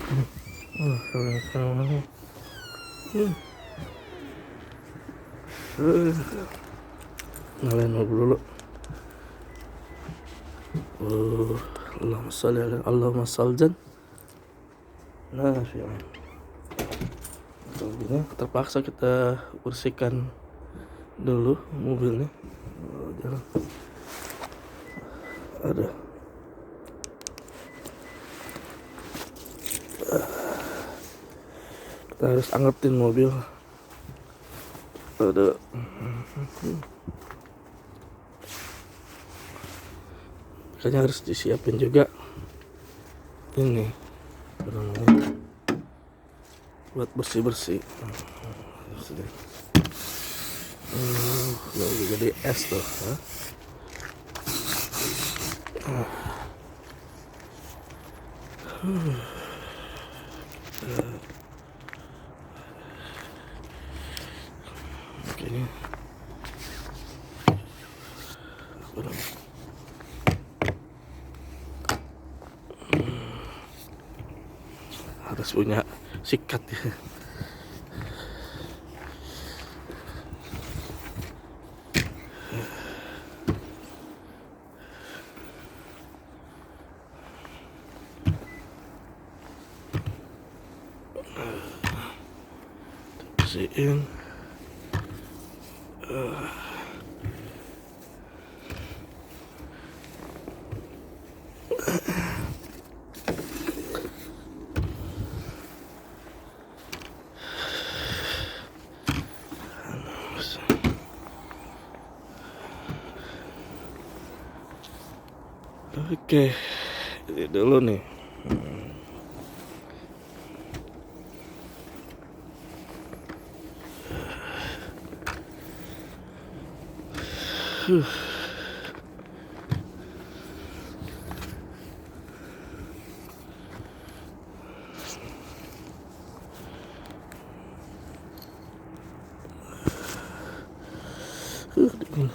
Assalamualaikum. Nyalain mobil dulu. Allahumma saljan. Nah, fi'lan. Mobilnya terpaksa kita bersihkan dulu mobilnya. Jalan. Ada. Kita harus angetin mobil. Ada. Kayaknya harus disiapin juga ini apa namanya, buat bersih-bersih. Udah jadi es tuh. Oke, ini harus punya sikat ya. Bersihin. Oke, ini dulu nih. Dingin.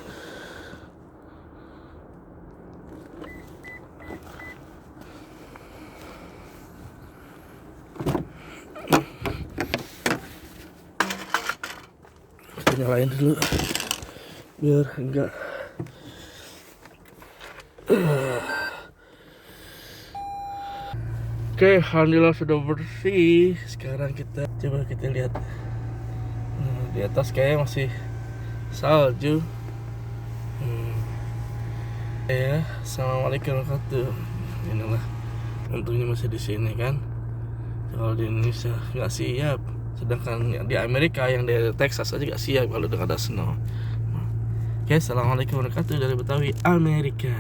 Kita nyalain dulu biar enggak. Oke, alhamdulillah sudah bersih. Sekarang kita coba lihat. Di atas kayaknya masih salju. Ya, assalamualaikum warahmatullahi wabarakatuh. Inilah, untungnya masih di sini kan. Kalau di Indonesia nggak siap, sedangkan di Amerika yang di Texas aja nggak siap kalau udah ada snow. Oke, assalamualaikum warahmatullahi wabarakatuh dari Betawi, Amerika.